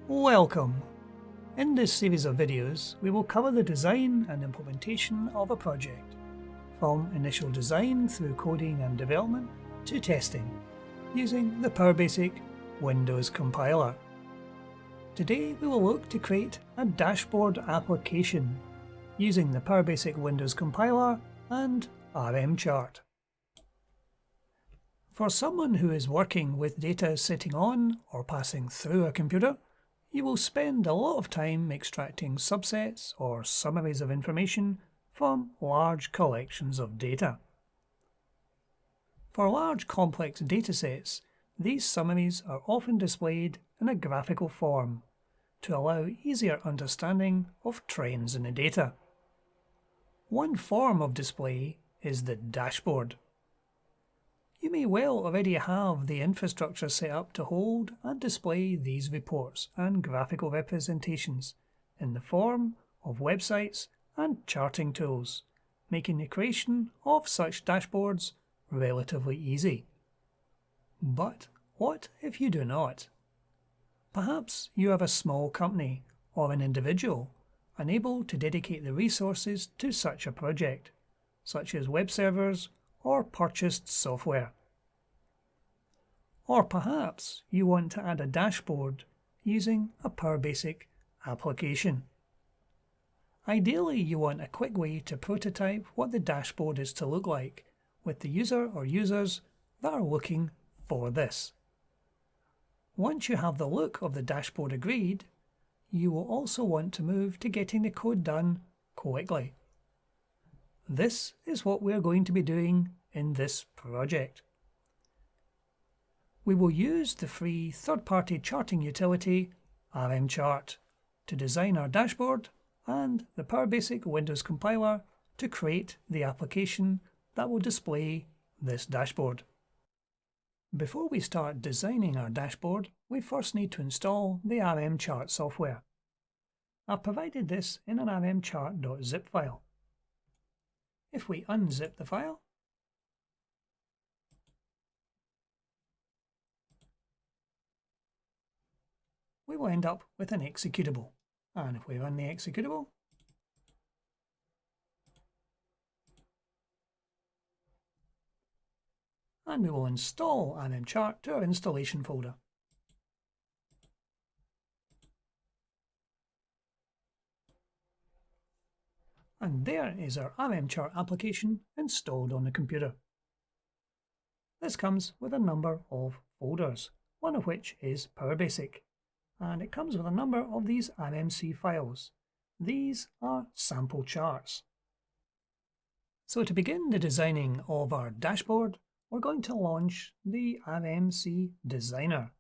Welcome! In this series of videos, we will cover the design and implementation of a project, from initial design through coding and development to testing, using the PowerBasic Windows compiler. Today we will look to create a dashboard application using the PowerBasic Windows compiler and RMChart. For someone who is working with data sitting on or passing through a computer, you will spend a lot of time extracting subsets or summaries of information from large collections of data. For large complex datasets, these summaries are often displayed in a graphical form to allow easier understanding of trends in the data. One form of display is the dashboard. You may well already have the infrastructure set up to hold and display these reports and graphical representations in the form of websites and charting tools, making the creation of such dashboards relatively easy. But what if you do not? Perhaps you are a small company or an individual unable to dedicate the resources to such a project, such as web servers or purchased software. Or perhaps you want to add a dashboard using a PowerBasic application. Ideally, you want a quick way to prototype what the dashboard is to look like with the user or users that are looking for this. Once you have the look of the dashboard agreed, you will also want to move to getting the code done quickly. This is what we are going to be doing in this project. We will use the free third-party charting utility RMChart to design our dashboard and the PowerBasic Windows compiler to create the application that will display this dashboard. Before we start designing our dashboard, we first need to install the RMChart software. I've provided this in an rmchart.zip file. If we unzip the file, we will end up with an executable. And if we run the executable, and we will install RMChart to our installation folder. And there is our RMChart application installed on the computer. This comes with a number of folders, one of which is PowerBasic, and it comes with a number of these RMC files. These are sample charts. So to begin the designing of our dashboard, we're going to launch the RMC Designer,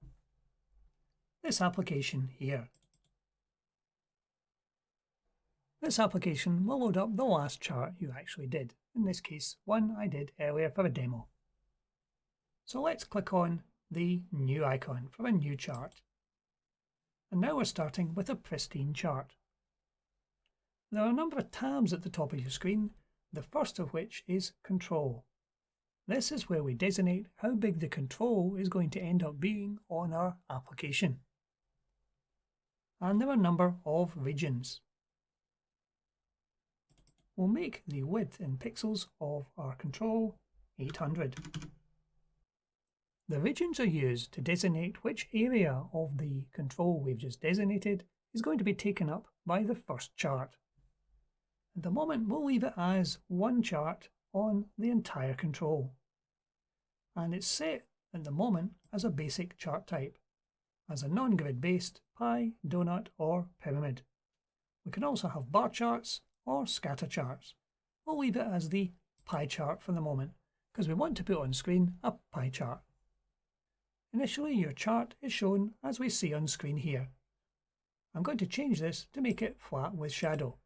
this application here. This application will load up the last chart you actually did, in this case one I did earlier for a demo. So let's click on the new icon for a new chart. And now we're starting with a pristine chart. There are a number of tabs at the top of your screen, the first of which is Control. This is where we designate how big the control is going to end up being on our application. And there are a number of regions. We'll make the width in pixels of our control 800. The regions are used to designate which area of the control we've just designated is going to be taken up by the first chart. At the moment, we'll leave it as one chart on the entire control. And it's set at the moment as a basic chart type, as a non-grid based pie, donut or pyramid. We can also have bar charts or scatter charts. We'll leave it as the pie chart for the moment, because we want to put on screen a pie chart. Initially, your chart is shown as we see on screen here. I'm going to change this to make it flat with shadow.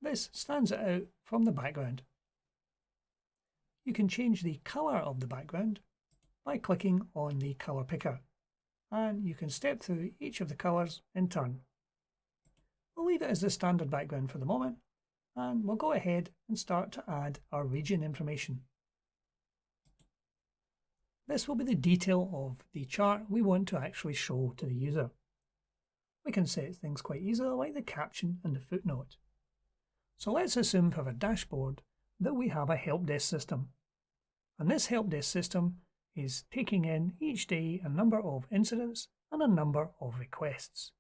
This stands it out from the background. You can change the colour of the background by clicking on the colour picker, and you can step through each of the colours in turn. We'll leave it as the standard background for the moment, and we'll go ahead and start to add our region information. This will be the detail of the chart we want to actually show to the user. we can set things quite easily like the caption and the footnote. So let's assume for our dashboard that we have a help desk system. And this help desk system is taking in each day a number of incidents and a number of requests.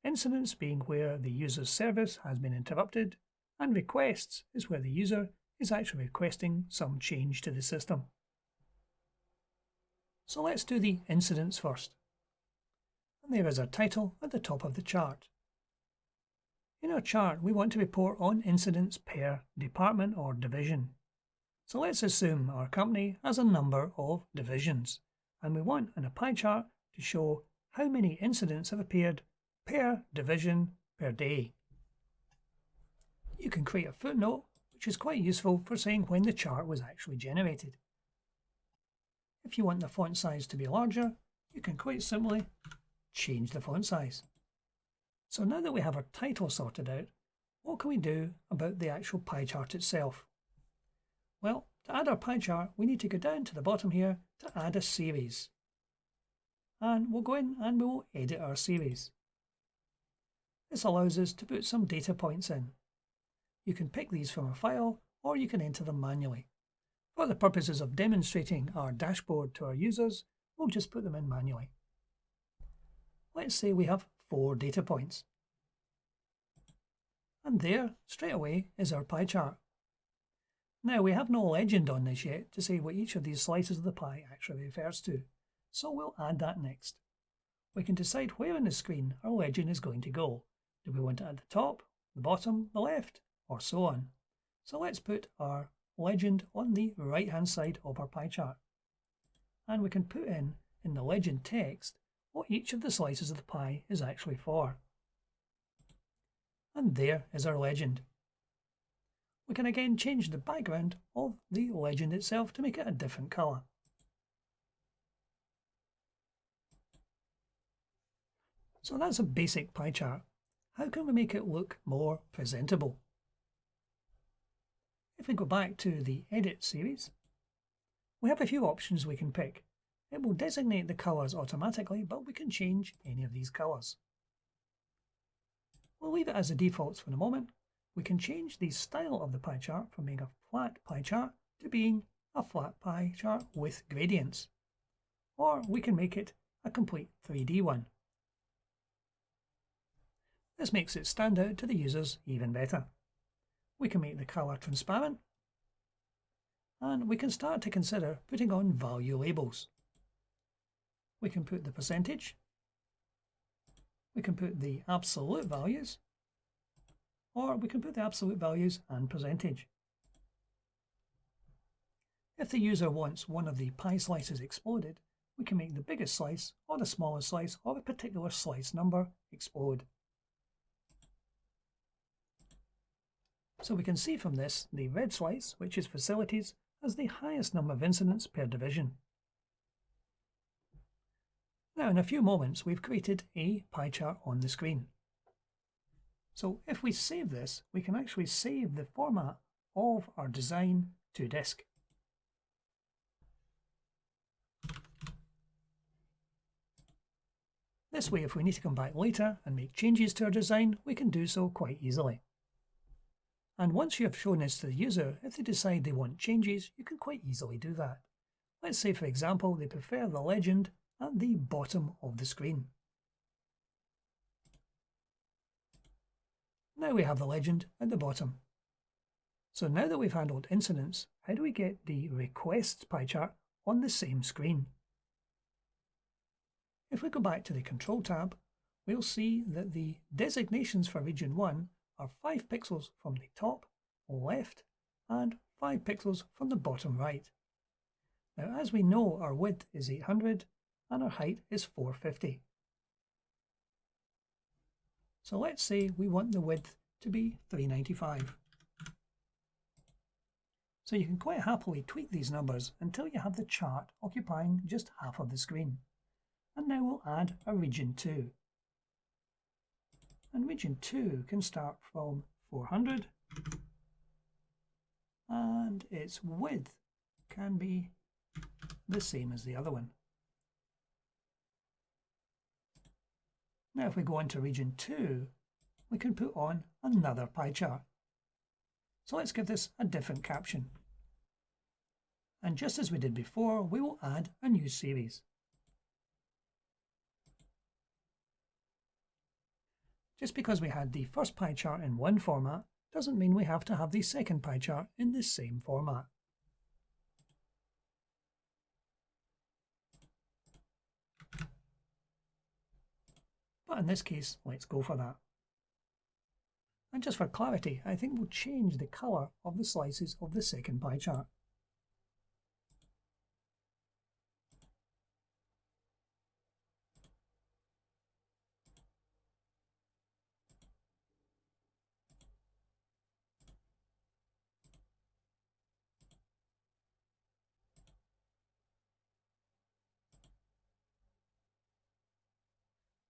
Incidents being where the user's service has been interrupted, and requests is where the user is actually requesting some change to the system. So let's do the incidents first. And there is our title at the top of the chart. In our chart, we want to report on incidents per department or division. So let's assume our company has a number of divisions, and we want in a pie chart to show how many incidents have appeared per division per day. You can create a footnote, which is quite useful for saying when the chart was actually generated. If you want the font size to be larger, you can quite simply change the font size. So now that we have our title sorted out, what can we do about the actual pie chart itself? Well, to add our pie chart, we need to go down to the bottom here to add a series. And we'll go in and we'll edit our series. This allows us to put some data points in. You can pick these from a file or you can enter them manually. For the purposes of demonstrating our dashboard to our users, we'll just put them in manually. Let's say we have 4 data points. And there, straight away, is our pie chart. Now, we have no legend on this yet to say what each of these slices of the pie actually refers to, so we'll add that next. We can decide where on the screen our legend is going to go. Do we want it at the top, the bottom, the left, or so on? So let's put our legend on the right hand side of our pie chart. And we can put in the legend text what each of the slices of the pie is actually for. And there is our legend. We can again change the background of the legend itself to make it a different colour. So that's a basic pie chart. How can we make it look more presentable? If we go back to the Edit series, we have a few options we can pick. It will designate the colours automatically, but we can change any of these colours. We'll leave it as the defaults for the moment. We can change the style of the pie chart from being a flat pie chart to being a flat pie chart with gradients. Or we can make it a complete 3D one. This makes it stand out to the users even better. We can make the colour transparent, and we can start to consider putting on value labels. We can put the percentage, we can put the absolute values, or we can put the absolute values and percentage. If the user wants one of the pie slices exploded, we can make the biggest slice or the smallest slice or a particular slice number explode. So we can see from this the red slice, which is facilities, has the highest number of incidents per division. Now in a few moments we've created a pie chart on the screen. So if we save this, we can actually save the format of our design to disk. This way, if we need to come back later and make changes to our design, we can do so quite easily. And once you have shown this to the user, if they decide they want changes, you can quite easily do that. Let's say, for example, they prefer the legend at the bottom of the screen. Now we have the legend at the bottom. So now that we've handled incidents, how do we get the requests pie chart on the same screen? If we go back to the Control tab, we'll see that the designations for Region 1 are 5 pixels from the top left and 5 pixels from the bottom right. Now, as we know, our width is 800 and our height is 450. So let's say we want the width to be 395. So you can quite happily tweak these numbers until you have the chart occupying just half of the screen. And now we'll add a Region 2. And Region 2 can start from 400 and its width can be the same as the other one. Now if we go into region 2, we can put on another pie chart. So let's give this a different caption. And just as we did before, we will add a new series. Just because we had the first pie chart in one format doesn't mean we have to have the second pie chart in the same format. But in this case, let's go for that. And just for clarity, I think we'll change the colour of the slices of the second pie chart.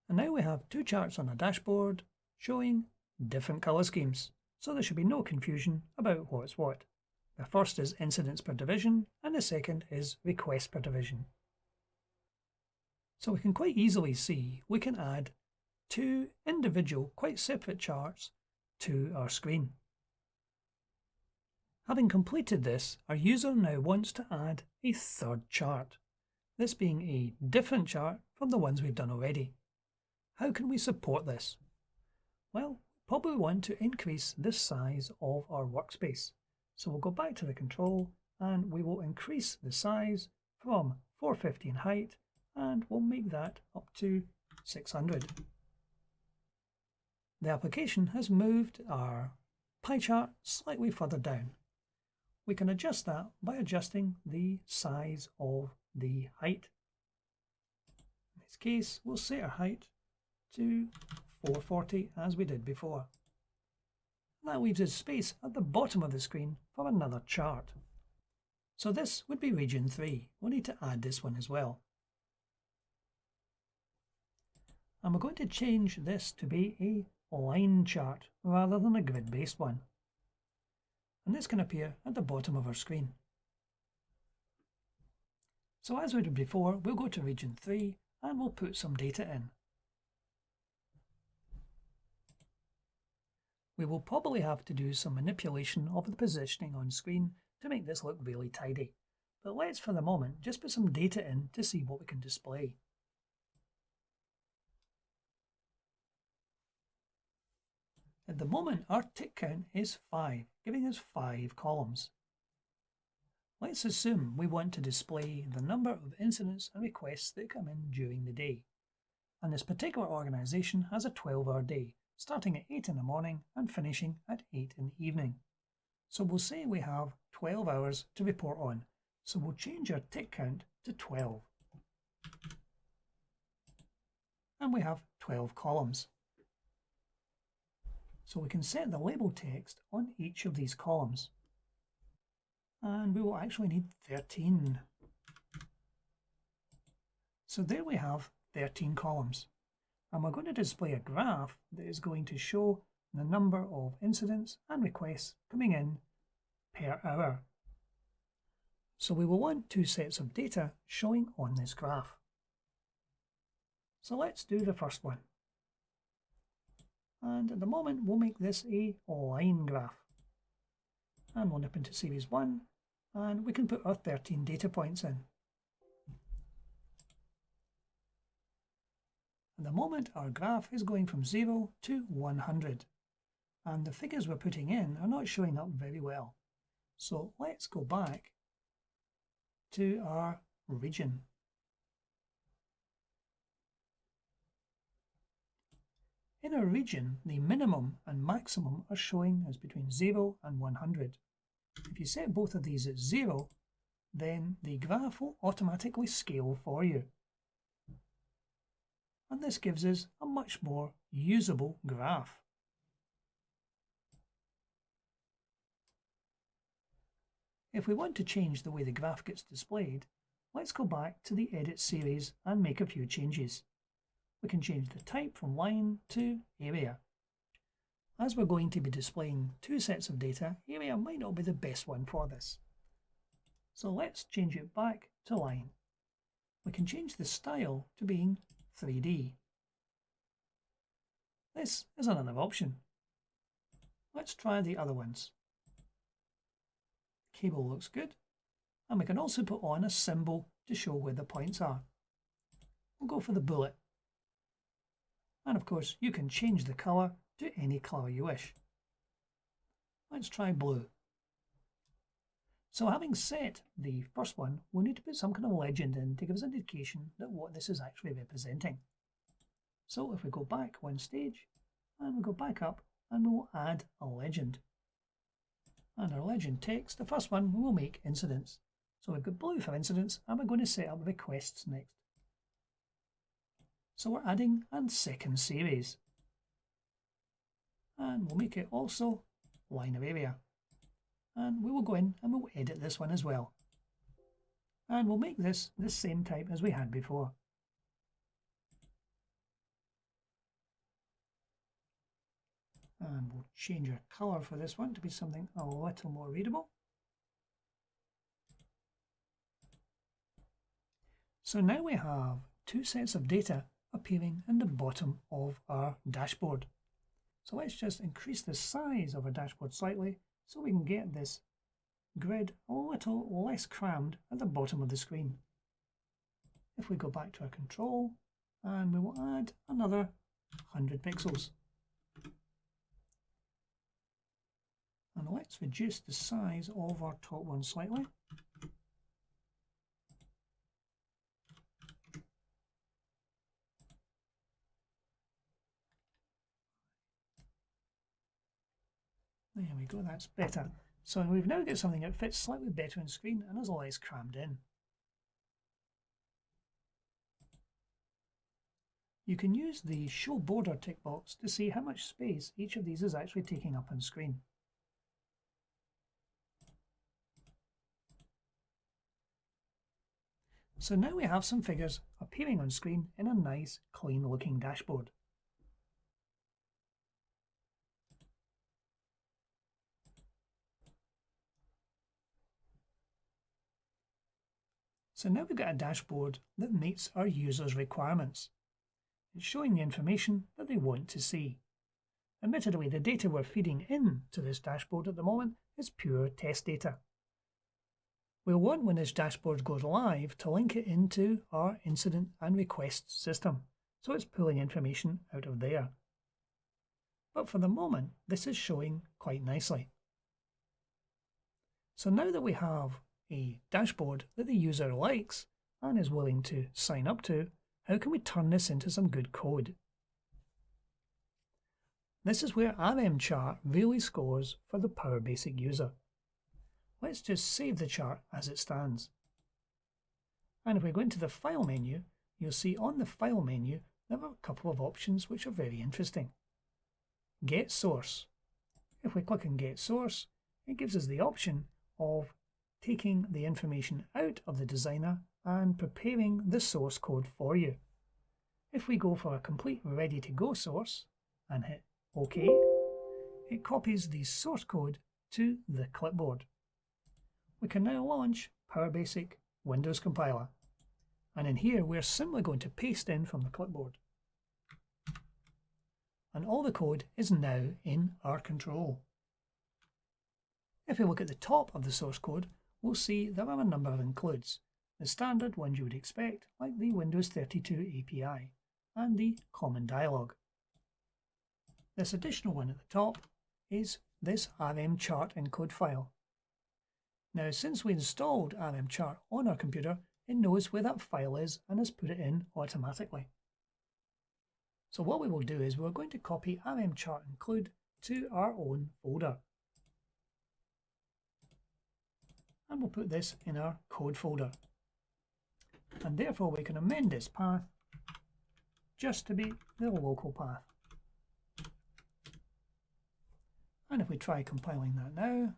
And now we have two charts on a dashboard showing different colour schemes, so there should be no confusion about what's what. The first is incidents per division and the second is requests per division. So we can quite easily see we can add two individual, quite separate charts to our screen. Having completed this, our user now wants to add a third chart, this being a different chart from the ones we've done already. How can we support this? Well, probably want to increase the size of our workspace. So we'll go back to the control and we will increase the size from 450 in height and we'll make that up to 600. The application has moved our pie chart slightly further down. We can adjust that by adjusting the size of the height. In this case, we'll set our height to 440 as we did before. That leaves us space at the bottom of the screen for another chart. So this would be region 3. We'll need to add this one as well. And we're going to change this to be a line chart rather than a grid-based one. And this can appear at the bottom of our screen. So as we did before, we'll go to region 3 and we'll put some data in. We will probably have to do some manipulation of the positioning on screen to make this look really tidy. But let's for the moment just put some data in to see what we can display. At the moment our tick count is 5, giving us 5 columns. Let's assume we want to display the number of incidents and requests that come in during the day. And this particular organisation has a 12-hour day, starting at 8 in the morning and finishing at 8 in the evening. So we'll say we have 12 hours to report on. So we'll change our tick count to 12. And we have 12 columns. So we can set the label text on each of these columns. And we will actually need 13. So there we have 13 columns. And we're going to display a graph that is going to show the number of incidents and requests coming in per hour. So we will want two sets of data showing on this graph. So let's do the first one. And at the moment we'll make this a line graph. And we'll nip into series 1 and we can put our 13 data points in. At the moment our graph is going from 0 to 100 and the figures we're putting in are not showing up very well. So let's go back to our region. In our region, the minimum and maximum are showing as between 0 and 100. If you set both of these at 0, then the graph will automatically scale for you. And this gives us a much more usable graph. If we want to change the way the graph gets displayed, let's go back to the Edit series and make a few changes. We can change the type from line to area. As we're going to be displaying two sets of data, area might not be the best one for this. So let's change it back to line. We can change the style to being 3D. this is another option. Let's try the other ones. Cable looks good, and we can also put on a symbol to show where the points are. We'll go for the bullet. And of course, you can change the colour to any colour you wish. Let's try blue. So having set the first one, we need to put some kind of legend in to give us an indication that what this is actually representing. So if we go back one stage, and we go back up, and we will add a legend. And our legend text, the first one, we will make incidents. So we've got blue for incidents, and we're going to set up requests next. So we're adding a second series. And we'll make it also line of area. And we will go in and we'll edit this one as well. And we'll make this the same type as we had before. And we'll change our colour for this one to be something a little more readable. So now we have two sets of data appearing in the bottom of our dashboard. So let's just increase the size of our dashboard slightly so we can get this grid a little less crammed at the bottom of the screen. If we go back to our control, and we will add another 100 pixels. And let's reduce the size of our top one slightly. There we go, that's better. So we've now got something that fits slightly better on screen and is less crammed in. You can use the show border tick box to see how much space each of these is actually taking up on screen. So now we have some figures appearing on screen in a nice, clean looking dashboard. So now we've got a dashboard that meets our users' requirements. It's showing the information that they want to see. Admittedly, the data we're feeding in to this dashboard at the moment is pure test data. We'll want, when this dashboard goes live, to link it into our incident and request system, so it's pulling information out of there. But for the moment, this is showing quite nicely. So now that we have a dashboard that the user likes and is willing to sign up to, how can we turn this into some good code? This is where RMChart really scores for the Power Basic user. Let's just save the chart as it stands. And if we go into the File menu, you'll see on the File menu there are a couple of options which are very interesting. Get Source. If we click on Get Source, it gives us the option of taking the information out of the designer and preparing the source code for you. If we go for a complete ready-to-go source and hit OK, it copies the source code to the clipboard. We can now launch Power Basic Windows Compiler, and in here we're simply going to paste in from the clipboard. And all the code is now in our control. If we look at the top of the source code, we'll see there are a number of includes. The standard ones you would expect, like the Windows 32 API and the common dialog. This additional one at the top is this RMChart include file. Now, since we installed RMChart on our computer, it knows where that file is and has put it in automatically. So what we will do is we're going to copy RMChart include to our own folder. And we'll put this in our code folder. And therefore we can amend this path just to be the local path. And if we try compiling that now,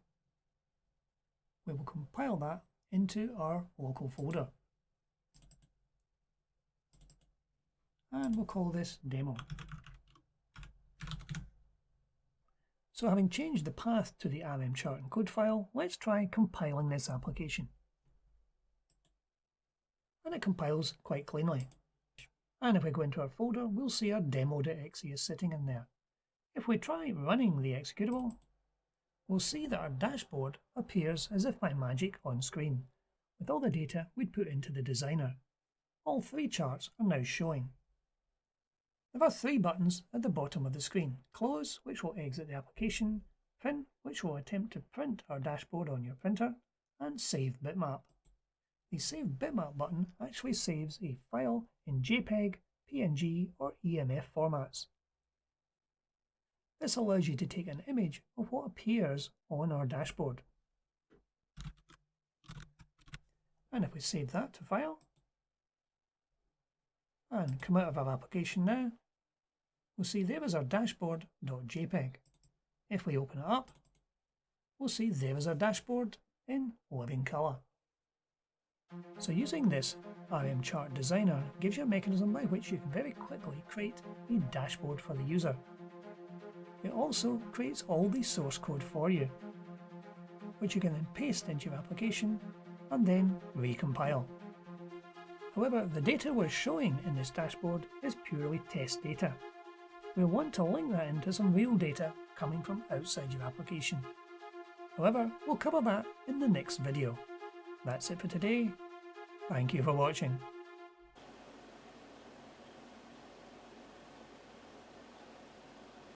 we will compile that into our local folder. And we'll call this demo. So having changed the path to the RMChart include file, let's try compiling this application. And it compiles quite cleanly. And if we go into our folder, we'll see our demo.exe is sitting in there. If we try running the executable, we'll see that our dashboard appears as if by magic on screen, with all the data we'd put into the designer. All three charts are now showing. There are three buttons at the bottom of the screen: Close, which will exit the application; Print, which will attempt to print our dashboard on your printer; and Save Bitmap. The Save Bitmap button actually saves a file in JPEG, PNG or EMF formats. This allows you to take an image of what appears on our dashboard. And if we save that to file and come out of our application now, we'll see there is our dashboard.jpg. If we open it up, we'll see there is our dashboard in living colour. So using this RM Chart Designer gives you a mechanism by which you can very quickly create a dashboard for the user. It also creates all the source code for you, which you can then paste into your application and then recompile. However, the data we're showing in this dashboard is purely test data. We'll want to link that into some real data coming from outside your application. However, we'll cover that in the next video. That's it for today. Thank you for watching.